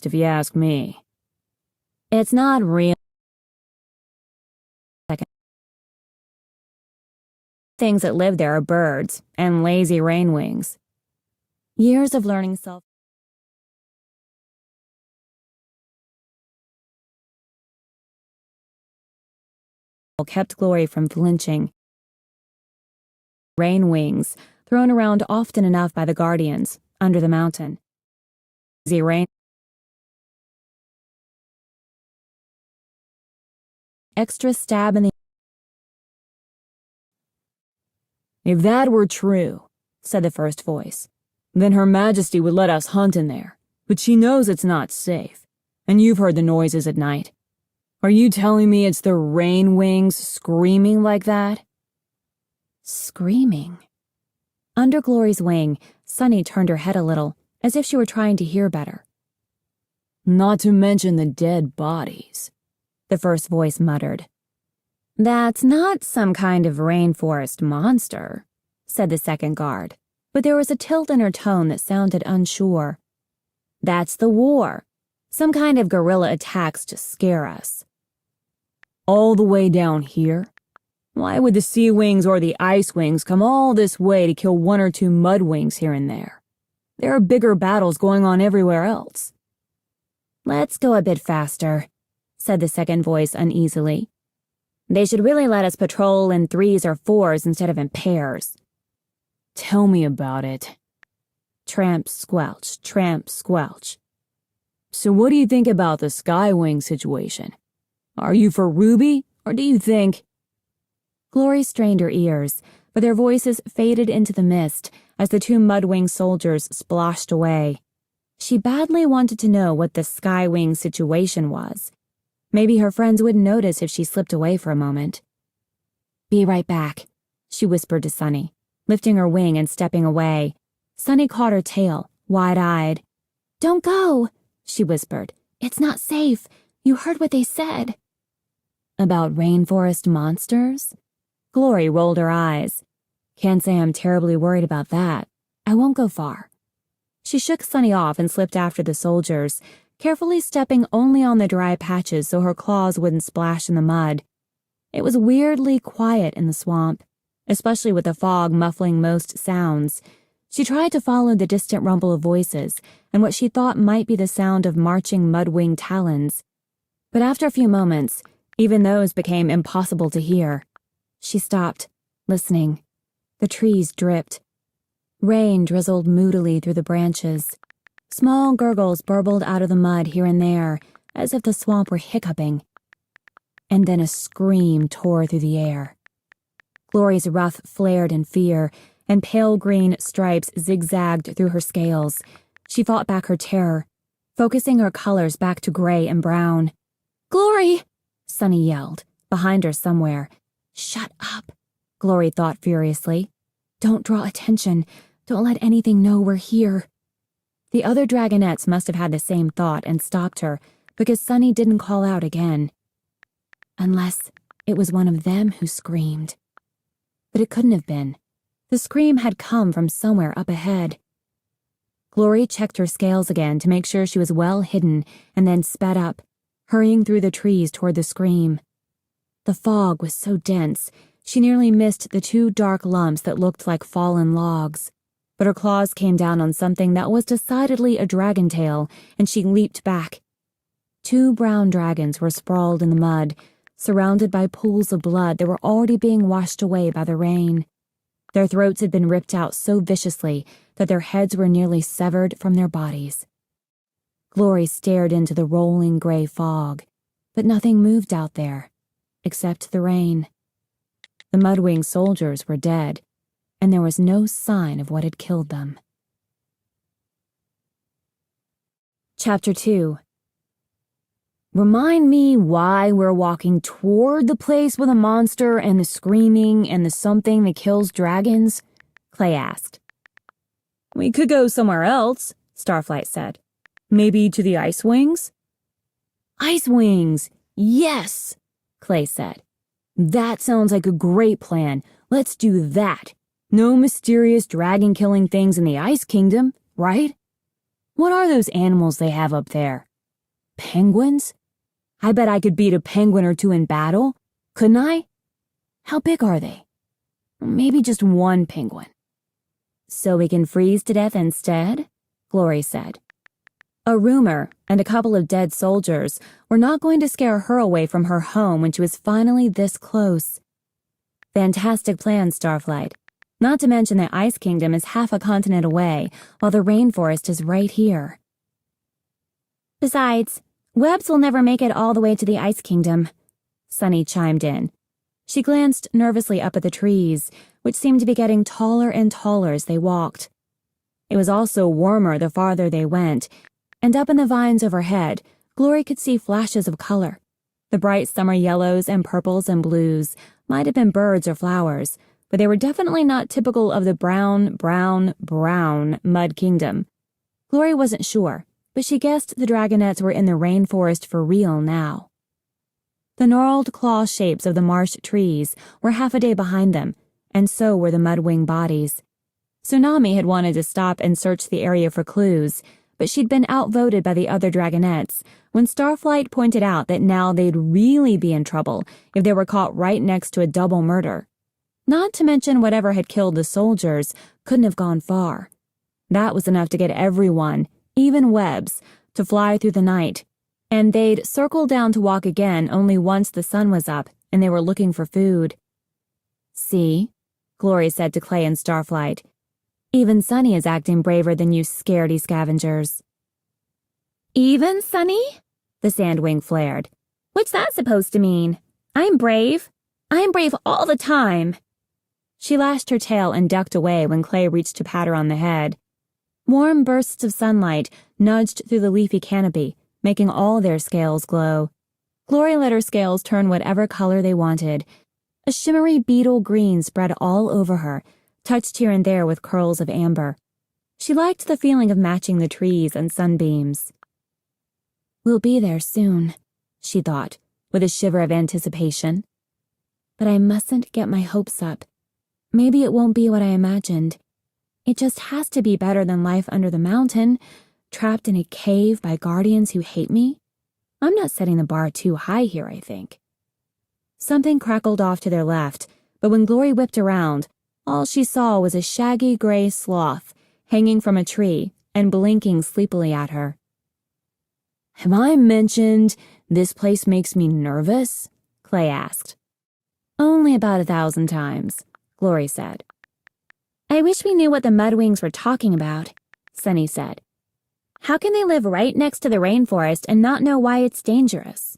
if you ask me. It's not real. Things that live there are birds and lazy rainwings. Years of learning self kept Glory from flinching. Rainwings, thrown around often enough by the guardians, under the mountain. Rain. Extra stab in the... If that were true, said the first voice, then Her Majesty would let us hunt in there. But she knows it's not safe. And you've heard the noises at night. Are you telling me it's the rainwings screaming like that? Screaming? Under Glory's wing, Sunny turned her head a little, as if she were trying to hear better. Not to mention the dead bodies, the first voice muttered. That's not some kind of rainforest monster, said the second guard, but there was a tilt in her tone that sounded unsure. That's the war. Some kind of guerrilla attacks to scare us. All the way down here? Why would the sea wings or the ice wings come all this way to kill one or two mud wings here and there? There are bigger battles going on everywhere else. Let's go a bit faster, said the second voice uneasily. They should really let us patrol in 3s or 4s instead of in pairs. Tell me about it. Tramp, squelch, tramp, squelch. So what do you think about the Skywing situation? Are you for Ruby, or do you think... Glory strained her ears, but their voices faded into the mist as the two Mudwing soldiers splashed away. She badly wanted to know what the Skywing situation was. Maybe her friends wouldn't notice if she slipped away for a moment. Be right back, she whispered to Sunny, lifting her wing and stepping away. Sunny caught her tail, wide-eyed. Don't go, she whispered. It's not safe. You heard what they said. About rainforest monsters? Glory rolled her eyes. Can't say I'm terribly worried about that. I won't go far. She shook Sunny off and slipped after the soldiers, carefully stepping only on the dry patches so her claws wouldn't splash in the mud. It was weirdly quiet in the swamp, especially with the fog muffling most sounds. She tried to follow the distant rumble of voices and what she thought might be the sound of marching mudwing talons. But after a few moments, even those became impossible to hear. She stopped, listening. The trees dripped. Rain drizzled moodily through the branches. Small gurgles burbled out of the mud here and there, as if the swamp were hiccuping. And then a scream tore through the air. Glory's ruff flared in fear, and pale green stripes zigzagged through her scales. She fought back her terror, focusing her colors back to gray and brown. Glory! Sunny yelled, behind her somewhere. Shut up, Glory thought furiously. Don't draw attention. Don't let anything know we're here. The other dragonettes must have had the same thought and stopped her, because Sunny didn't call out again. Unless it was one of them who screamed. But it couldn't have been. The scream had come from somewhere up ahead. Glory checked her scales again to make sure she was well hidden and then sped up, hurrying through the trees toward the scream. The fog was so dense, she nearly missed the two dark lumps that looked like fallen logs. But her claws came down on something that was decidedly a dragon tail, and she leaped back. Two brown dragons were sprawled in the mud, surrounded by pools of blood that were already being washed away by the rain. Their throats had been ripped out so viciously that their heads were nearly severed from their bodies. Glory stared into the rolling gray fog, but nothing moved out there, except the rain. The Mudwing soldiers were dead, and there was no sign of what had killed them. Chapter 2. Remind me why we're walking toward the place with the monster and the screaming and the something that kills dragons? Clay asked. We could go somewhere else, Starflight said. Maybe to the Ice Wings? Ice Wings! Yes! Clay said. That sounds like a great plan. Let's do that. No mysterious dragon-killing things in the Ice Kingdom, right? What are those animals they have up there? Penguins? I bet I could beat a penguin or two in battle, couldn't I? How big are they? Maybe just one penguin. So we can freeze to death instead? Glory said. A rumor and a couple of dead soldiers were not going to scare her away from her home when she was finally this close. Fantastic plan, Starflight. Not to mention the Ice Kingdom is half a continent away, while the rainforest is right here. Besides, Webbs will never make it all the way to the Ice Kingdom, Sunny chimed in. She glanced nervously up at the trees, which seemed to be getting taller and taller as they walked. It was also warmer the farther they went, and up in the vines overhead, Glory could see flashes of color. The bright summer yellows and purples and blues might have been birds or flowers, but they were definitely not typical of the brown Mud Kingdom. Glory wasn't sure, but she guessed the dragonettes were in the rainforest for real now. The gnarled claw shapes of the marsh trees were half a day behind them, and so were the mudwing bodies. Tsunami had wanted to stop and search the area for clues, but she'd been outvoted by the other dragonettes when Starflight pointed out that now they'd really be in trouble if they were caught right next to a double murder. Not to mention whatever had killed the soldiers couldn't have gone far. That was enough to get everyone, even Webbs, to fly through the night, and they'd circle down to walk again only once the sun was up and they were looking for food. See, Glory said to Clay and Starflight. Even Sunny is acting braver than you scaredy scavengers. Even Sunny? The Sandwing flared. What's that supposed to mean? I'm brave. I'm brave all the time. She lashed her tail and ducked away when Clay reached to pat her on the head. Warm bursts of sunlight nudged through the leafy canopy, making all their scales glow. Glory let her scales turn whatever color they wanted. A shimmery beetle green spread all over her, touched here and there with curls of amber. She liked the feeling of matching the trees and sunbeams. We'll be there soon, she thought, with a shiver of anticipation. But I mustn't get my hopes up. Maybe it won't be what I imagined. It just has to be better than life under the mountain, trapped in a cave by guardians who hate me. I'm not setting the bar too high here, I think. Something crackled off to their left, but when Glory whipped around, all she saw was a shaggy gray sloth hanging from a tree and blinking sleepily at her. Have I mentioned this place makes me nervous? Clay asked. Only about 1,000 times, Glory said. I wish we knew what the Mudwings were talking about, Sunny said. How can they live right next to the rainforest and not know why it's dangerous?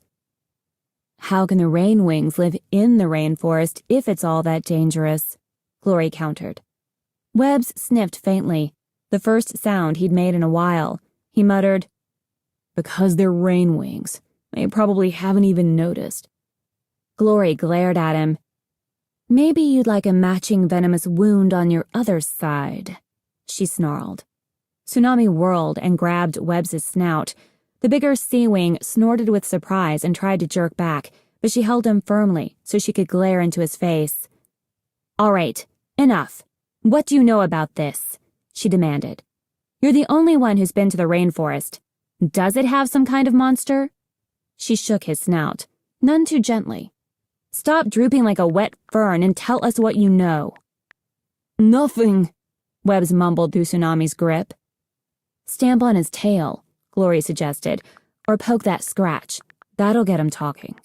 How can the Rainwings live in the rainforest if it's all that dangerous? Glory countered. Webbs sniffed faintly, the first sound he'd made in a while. He muttered, Because they're Rainwings. They probably haven't even noticed. Glory glared at him. Maybe you'd like a matching venomous wound on your other side, she snarled. Tsunami whirled and grabbed Webbs' snout. The bigger Sea-Wing snorted with surprise and tried to jerk back, but she held him firmly so she could glare into his face. All right, enough. What do you know about this? She demanded. You're the only one who's been to the rainforest. Does it have some kind of monster? She shook his snout, none too gently. Stop drooping like a wet fern and tell us what you know. Nothing, Webbs mumbled through Tsunami's grip. Stamp on his tail, Glory suggested, or poke that scratch. That'll get him talking.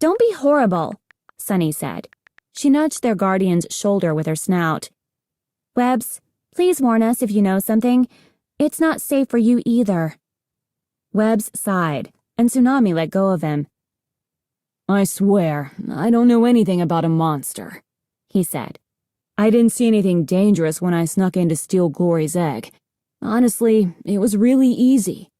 Don't be horrible, Sunny said. She nudged their guardian's shoulder with her snout. Webbs, please warn us if you know something. It's not safe for you either. Webbs sighed, and Tsunami let go of him. I swear, I don't know anything about a monster, he said. I didn't see anything dangerous when I snuck in to steal Glory's egg. Honestly, it was really easy.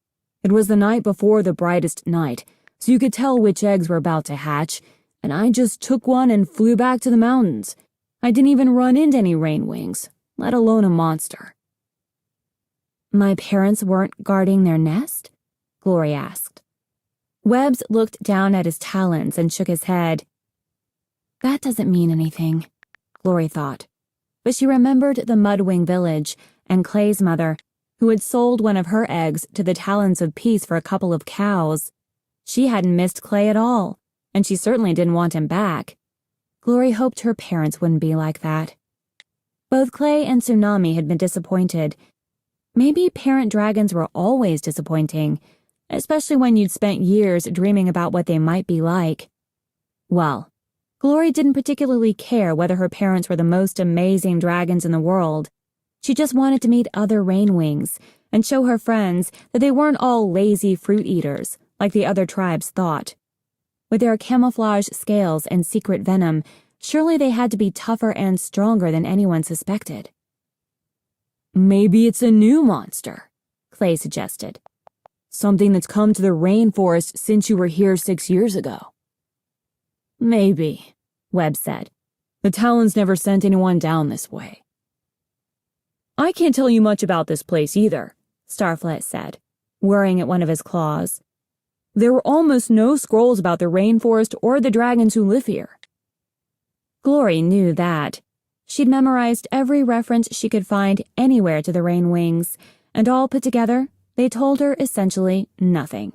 It was the night before the brightest night, so you could tell which eggs were about to hatch, and I just took one and flew back to the mountains. I didn't even run into any Rainwings, let alone a monster. My parents weren't guarding their nest? Glory asked. Webbs looked down at his talons and shook his head. That doesn't mean anything, Glory thought. But she remembered the Mudwing village and Clay's mother, who had sold one of her eggs to the Talons of Peace for a couple of cows. She hadn't missed Clay at all, and she certainly didn't want him back. Glory hoped her parents wouldn't be like that. Both Clay and Tsunami had been disappointed. Maybe parent dragons were always disappointing, especially when you'd spent years dreaming about what they might be like. Well, Glory didn't particularly care whether her parents were the most amazing dragons in the world. She just wanted to meet other rainwings and show her friends that they weren't all lazy fruit eaters like the other tribes thought. With their camouflage scales and secret venom, surely they had to be tougher and stronger than anyone suspected. Maybe it's a new monster, Clay suggested. Something that's come to the rainforest since you were here 6 years ago. Maybe, Webb said. The Talons never sent anyone down this way. I can't tell you much about this place either, Starflet said, worrying at one of his claws. There were almost no scrolls about the rainforest or the dragons who live here. Glory knew that. She'd memorized every reference she could find anywhere to the Rainwings, and all put together, they told her essentially nothing.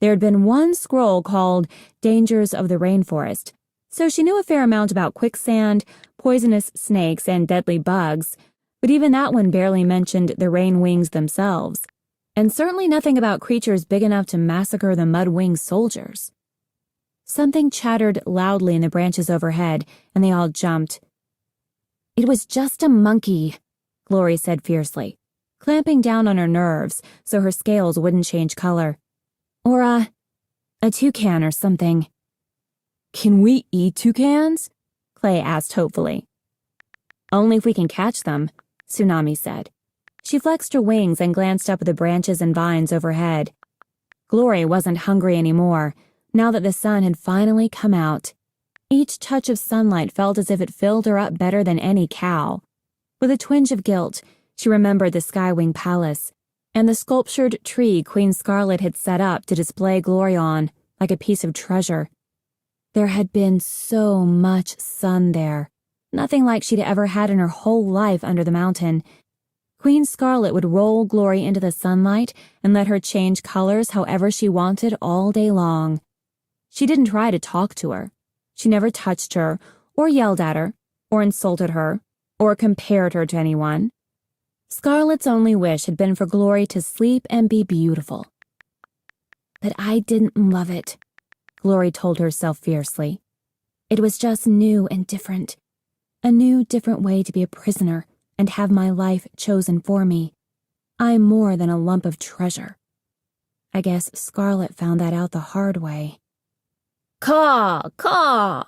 There had been one scroll called Dangers of the Rainforest, so she knew a fair amount about quicksand, poisonous snakes, and deadly bugs, but even that one barely mentioned the Rainwings themselves, and certainly nothing about creatures big enough to massacre the Mudwing soldiers. Something chattered loudly in the branches overhead, and they all jumped. It was just a monkey, Glory said fiercely, clamping down on her nerves so her scales wouldn't change color. Or a toucan or something. Can we eat toucans? Clay asked hopefully. Only if we can catch them, Tsunami said. She flexed her wings and glanced up at the branches and vines overhead. Glory wasn't hungry anymore, now that the sun had finally come out. Each touch of sunlight felt as if it filled her up better than any cow. With a twinge of guilt, she remembered the Skywing Palace and the sculptured tree Queen Scarlet had set up to display Glory on, like a piece of treasure. There had been so much sun there, nothing like she'd ever had in her whole life under the mountain. Queen Scarlet would roll Glory into the sunlight and let her change colors however she wanted all day long. She didn't try to talk to her. She never touched her, or yelled at her, or insulted her, or compared her to anyone. Scarlet's only wish had been for Glory to sleep and be beautiful. But I didn't love it, Glory told herself fiercely. It was just new and different. A new, different way to be a prisoner and have my life chosen for me. I'm more than a lump of treasure. I guess Scarlet found that out the hard way. Caw! Caw!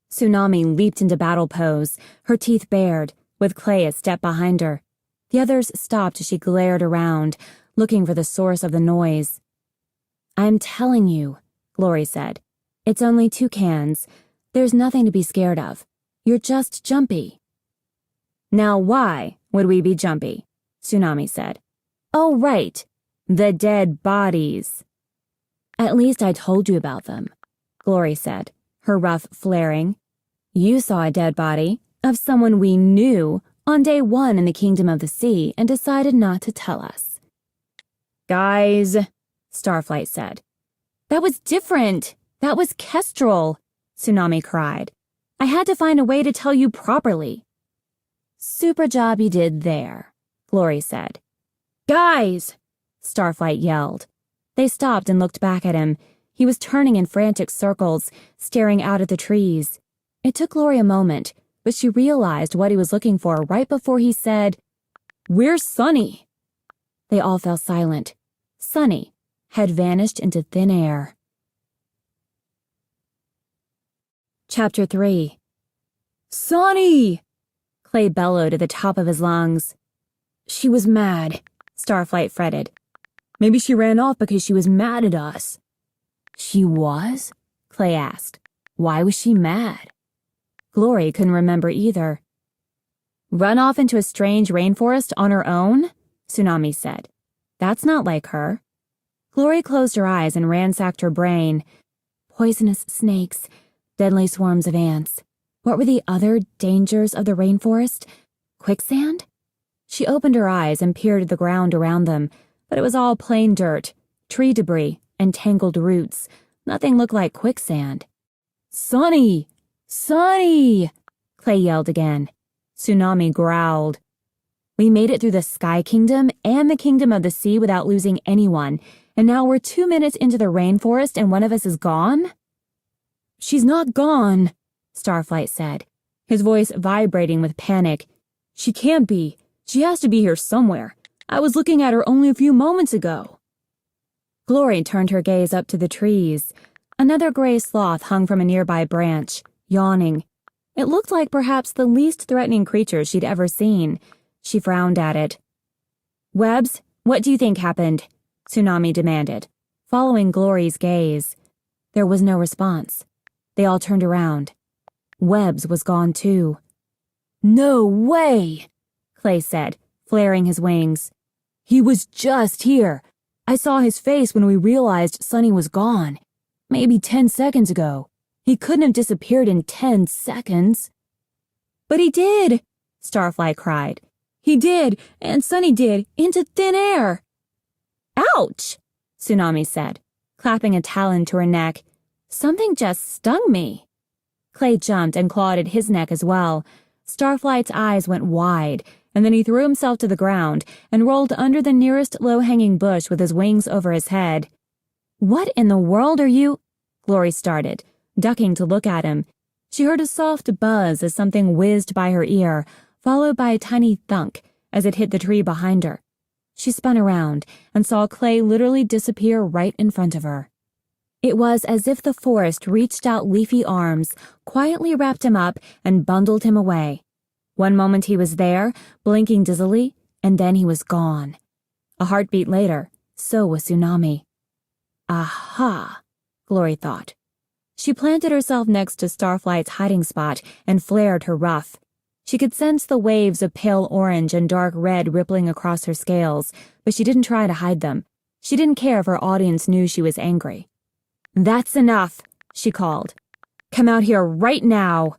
Tsunami leaped into battle pose, her teeth bared, with Clay a step behind her. The others stopped as she glared around, looking for the source of the noise. I'm telling you, Glory said. It's only toucans. There's nothing to be scared of. You're just jumpy. Now why would we be jumpy? Tsunami said. Oh, right. The dead bodies. At least I told you about them, Glory said, her ruff flaring. You saw a dead body of someone we knew on day 1 in the Kingdom of the Sea and decided not to tell us. Guys, Starflight said. That was different. That was Kestrel, Tsunami cried. I had to find a way to tell you properly. Super job you did there, Glory said. Guys, Starflight yelled. They stopped and looked back at him. He was turning in frantic circles, staring out at the trees. It took Glory a moment, but she realized what he was looking for right before he said, "Where's Sunny?" They all fell silent. Sunny had vanished into thin air. Chapter 3. Sunny! Clay bellowed at the top of his lungs. She was mad, Starflight fretted. Maybe she ran off because she was mad at us. She was? Clay asked. Why was she mad? Glory couldn't remember either. Run off into a strange rainforest on her own? Tsunami said. That's not like her. Glory closed her eyes and ransacked her brain. Poisonous snakes, deadly swarms of ants. What were the other dangers of the rainforest? Quicksand? She opened her eyes and peered at the ground around them, but it was all plain dirt, tree debris, and tangled roots. Nothing looked like quicksand. Sunny! Sunny! Clay yelled again. Tsunami growled. We made it through the Sky Kingdom and the Kingdom of the Sea without losing anyone, and now we're 2 minutes into the rainforest and one of us is gone? She's not gone, Starflight said, his voice vibrating with panic. She can't be. She has to be here somewhere. I was looking at her only a few moments ago. Glory turned her gaze up to the trees. Another gray sloth hung from a nearby branch, yawning. It looked like perhaps the least threatening creature she'd ever seen. She frowned at it. "Webs, what do you think happened?" Tsunami demanded, following Glory's gaze. There was no response. They all turned around. Webs was gone too. "No way!" Clay said, flaring his wings. "He was just here. I saw his face when we realized Sunny was gone. Maybe 10 seconds ago. He couldn't have disappeared in 10 seconds. "But he did!" Starflight cried. "He did, and Sunny did, into thin air." "Ouch!" Tsunami said, clapping a talon to her neck. "Something just stung me." Clay jumped and clawed at his neck as well. Starflight's eyes went wide, and then he threw himself to the ground and rolled under the nearest low-hanging bush with his wings over his head. "What in the world are you—" Glory started, ducking to look at him. She heard a soft buzz as something whizzed by her ear, followed by a tiny thunk as it hit the tree behind her. She spun around and saw Clay literally disappear right in front of her. It was as if the forest reached out leafy arms, quietly wrapped him up, and bundled him away. One moment he was there, blinking dizzily, and then he was gone. A heartbeat later, so was Tsunami. Aha, Glory thought. She planted herself next to Starflight's hiding spot and flared her ruff. She could sense the waves of pale orange and dark red rippling across her scales, but she didn't try to hide them. She didn't care if her audience knew she was angry. "That's enough," she called. "Come out here right now."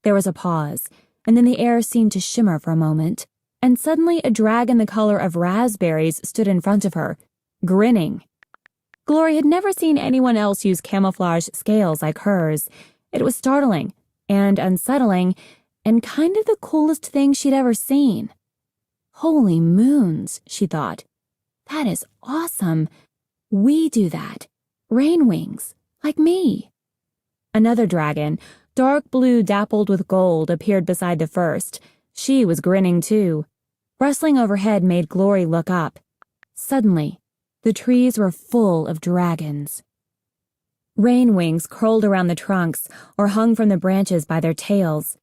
There was a pause, and then the air seemed to shimmer for a moment, and suddenly a dragon the color of raspberries stood in front of her, grinning. Glory had never seen anyone else use camouflage scales like hers. It was startling and unsettling and kind of the coolest thing she'd ever seen. Holy moons, she thought. That is awesome. We do that. Rain wings, like me. Another dragon, dark blue dappled with gold, appeared beside the first. She was grinning too. Rustling overhead made Glory look up. Suddenly, the trees were full of dragons. Rain wings curled around the trunks or hung from the branches by their tails.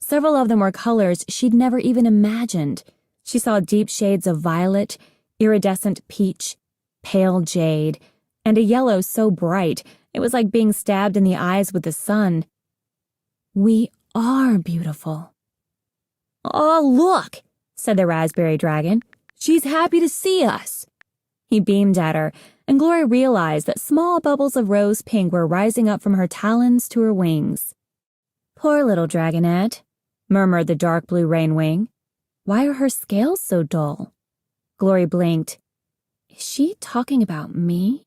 Several of them were colors she'd never even imagined. She saw deep shades of violet, iridescent peach, pale jade, and a yellow so bright it was like being stabbed in the eyes with the sun. We are beautiful. "Oh, look," said the raspberry dragon. "She's happy to see us." He beamed at her, and Glory realized that small bubbles of rose pink were rising up from her talons to her wings. "Poor little dragonette," murmured the dark blue rainwing. "Why are her scales so dull?" Glory blinked. "Is she talking about me?"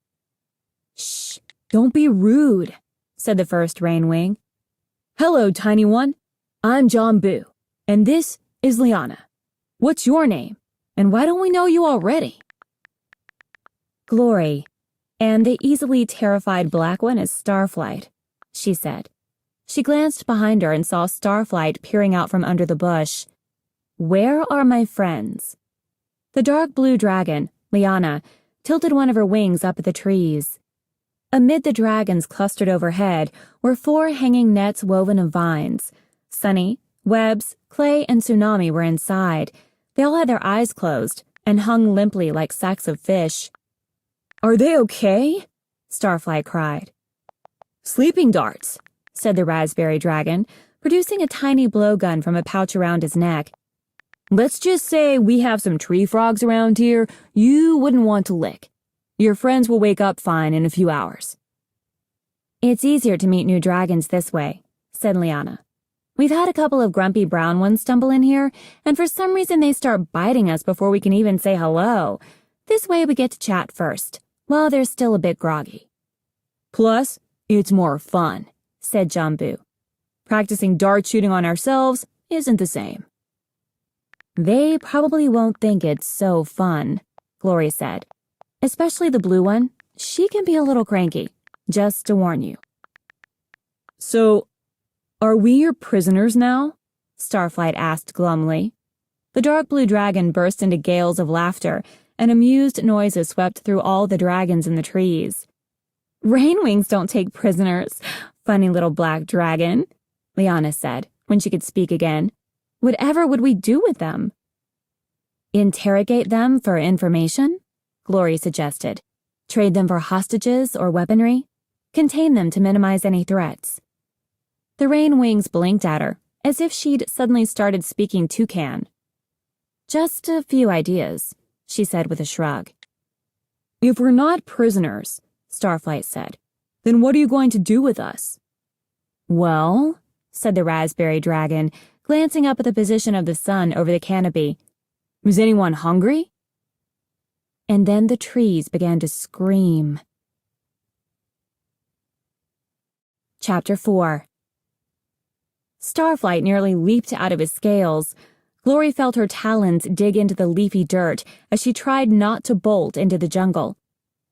"Shh, don't be rude," said the first rainwing. "Hello, tiny one. I'm John Boo, and this is Liana. What's your name, and why don't we know you already?" "Glory, and the easily terrified black one is Starflight," she said. She glanced behind her and saw Starflight peering out from under the bush. "Where are my friends?" The dark blue dragon, Liana, tilted one of her wings up at the trees. Amid the dragons clustered overhead were 4 hanging nets woven of vines. Sunny, Webs, Clay, and Tsunami were inside. They all had their eyes closed and hung limply like sacks of fish. "Are they okay?" Starflight cried. "Sleeping darts," said the raspberry dragon, producing a tiny blowgun from a pouch around his neck. "Let's just say we have some tree frogs around here you wouldn't want to lick. Your friends will wake up fine in a few hours." "It's easier to meet new dragons this way," said Liana. We've had a couple of grumpy brown ones stumble in here, and for some reason they start biting us before we can even say hello. This way we get to chat first, while they're still a bit groggy. Plus, it's more fun, said Jambu. Practicing dart shooting on ourselves isn't the same. They probably won't think it's so fun, Glory said. Especially the blue one. She can be a little cranky, just to warn you. So, are we your prisoners now? Starflight asked glumly. The dark blue dragon burst into gales of laughter, and amused noises swept through all the dragons in the trees. Rainwings don't take prisoners, funny little black dragon, Liana said, when she could speak again. Whatever would we do with them? Interrogate them for information? Glory suggested. Trade them for hostages or weaponry? Contain them to minimize any threats. The Rainwings blinked at her, as if she'd suddenly started speaking toucan. Just a few ideas, she said with a shrug. If we're not prisoners, Starflight said, then what are you going to do with us? Well, said the raspberry dragon, glancing up at the position of the sun over the canopy. Is anyone hungry? And then the trees began to scream. Chapter 4. Starflight nearly leaped out of his scales. Glory felt her talons dig into the leafy dirt as she tried not to bolt into the jungle.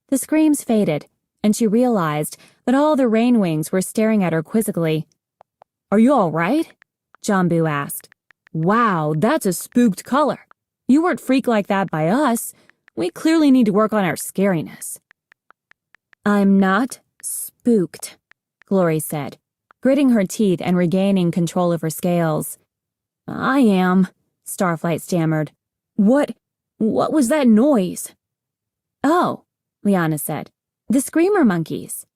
The screams faded, and she realized that all the Rainwings were staring at her quizzically. Are you all right? Jambu asked. Wow, that's a spooked color. You weren't freaked like that by us. We clearly need to work on our scariness. I'm not spooked, Glory said, gritting her teeth and regaining control of her scales. I am, Starflight stammered. What was that noise? Oh, Liana said. The screamer monkeys.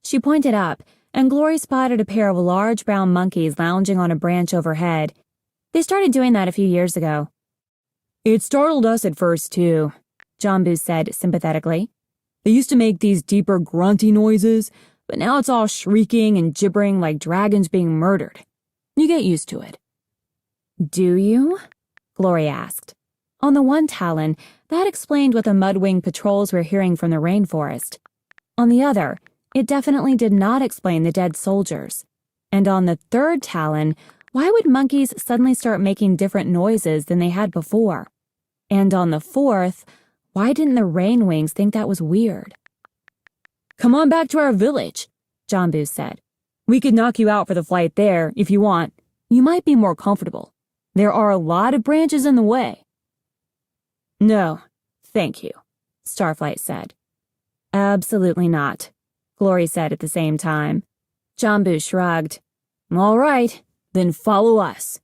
She pointed up, and Glory spotted a pair of large brown monkeys lounging on a branch overhead. They started doing that a few years ago. It startled us at first, too, Jambu said sympathetically. They used to make these deeper grunty noises, but now it's all shrieking and gibbering like dragons being murdered. You get used to it. Do you? Glory asked. On the one talon, that explained what the mudwing patrols were hearing from the rainforest. On the other, it definitely did not explain the dead soldiers. And on the third talon, why would monkeys suddenly start making different noises than they had before? And on the fourth, why didn't the Rainwings think that was weird? Come on back to our village, Jambu said. We could knock you out for the flight there, if you want. You might be more comfortable. There are a lot of branches in the way. No, thank you, Starflight said. Absolutely not, Glory said at the same time. Jambu shrugged. All right, then follow us.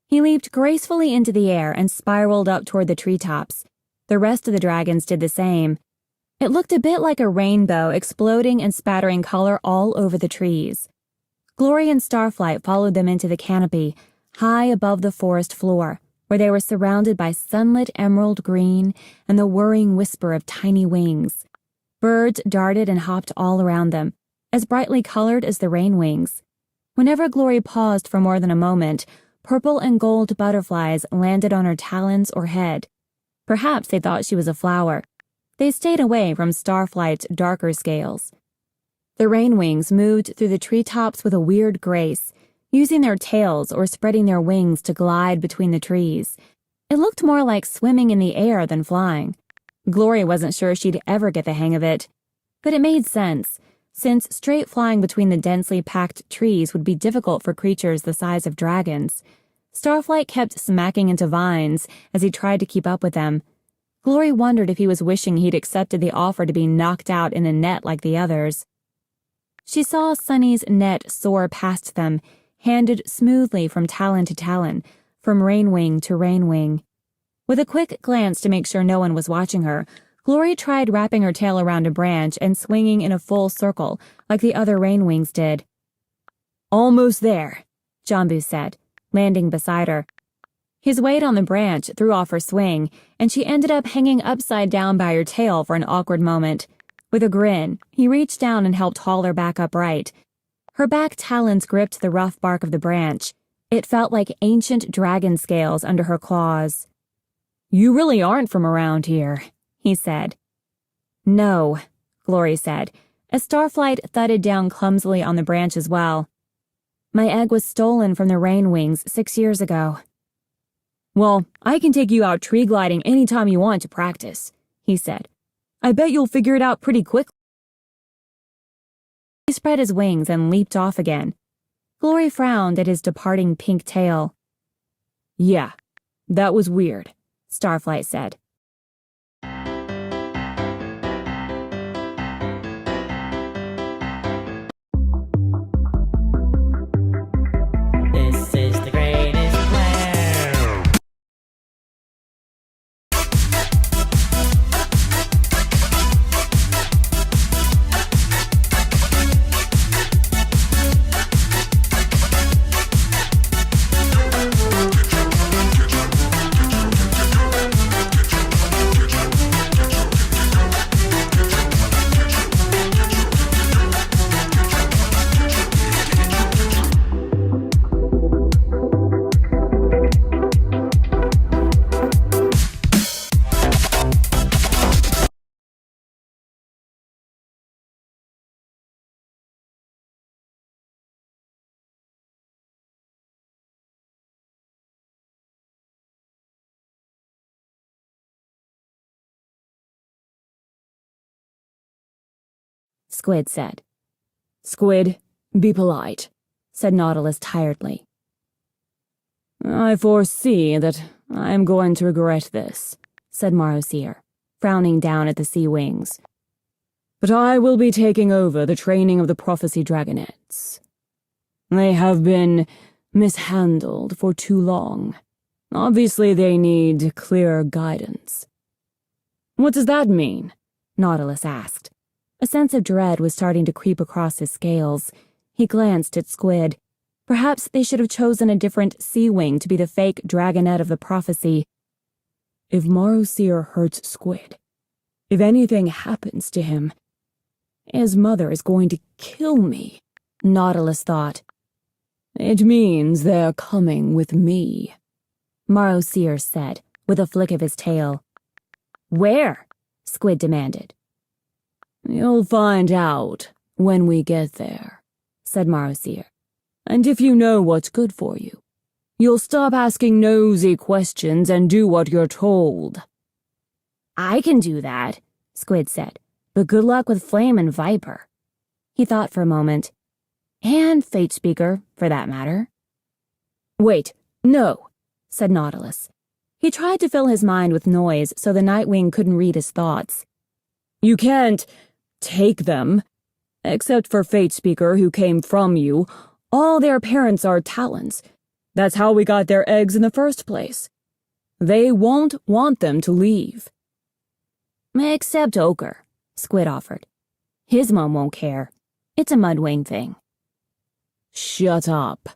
He leaped gracefully into the air and spiraled up toward the treetops. The rest of the dragons did the same. It looked a bit like a rainbow exploding and spattering color all over the trees. Glory and Starflight followed them into the canopy, high above the forest floor, where they were surrounded by sunlit emerald green and the whirring whisper of tiny wings. Birds darted and hopped all around them, as brightly colored as the Rainwings. Whenever Glory paused for more than a moment, purple and gold butterflies landed on her talons or head. Perhaps they thought she was a flower. They stayed away from Starflight's darker scales. The Rainwings moved through the treetops with a weird grace, using their tails or spreading their wings to glide between the trees. It looked more like swimming in the air than flying. Glory wasn't sure she'd ever get the hang of it. But it made sense, since straight flying between the densely packed trees would be difficult for creatures the size of dragons. Starflight kept smacking into vines as he tried to keep up with them. Glory wondered if he was wishing he'd accepted the offer to be knocked out in a net like the others. She saw Sunny's net soar past them, handed smoothly from talon to talon, from Rainwing to Rainwing. With a quick glance to make sure no one was watching her, Glory tried wrapping her tail around a branch and swinging in a full circle, like the other Rainwings did. Almost there, Jambu said, landing beside her. His weight on the branch threw off her swing, and she ended up hanging upside down by her tail for an awkward moment. With a grin, he reached down and helped haul her back upright. Her back talons gripped the rough bark of the branch. It felt like ancient dragon scales under her claws. You really aren't from around here, he said. No, Glory said, as Starflight thudded down clumsily on the branch as well. My egg was stolen from the rain wings 6 years ago. Well, I can take you out tree gliding anytime you want to practice, he said. I bet you'll figure it out pretty quickly. He spread his wings and leaped off again. Glory frowned at his departing pink tail. Yeah, that was weird, Starflight said. This is the greatest plan. Squid said. Squid, be polite, said Nautilus tiredly. I foresee that I am going to regret this, said Marosier, frowning down at the sea wings. But I will be taking over the training of the Prophecy Dragonettes. They have been mishandled for too long. Obviously, they need clear guidance. What does that mean? Nautilus asked. A sense of dread was starting to creep across his scales. He glanced at Squid. Perhaps they should have chosen a different sea wing to be the fake dragonette of the prophecy. If Marosier hurts Squid, if anything happens to him, his mother is going to kill me, Nautilus thought. It means they're coming with me, Marosier said, with a flick of his tail. Where? Squid demanded. You'll find out when we get there, said Marosier. And if you know what's good for you, you'll stop asking nosy questions and do what you're told. I can do that, Squid said, but good luck with Flame and Viper. He thought for a moment. And Fate Speaker, for that matter. Wait, no, said Nautilus. He tried to fill his mind with noise so the Nightwing couldn't read his thoughts. You can't take them. Except for Fate Speaker, who came from you, all their parents are Talons. That's how we got their eggs in the first place. They won't want them to leave. Except Ochre, Squid offered. His mom won't care. It's a Mudwing thing. Shut up,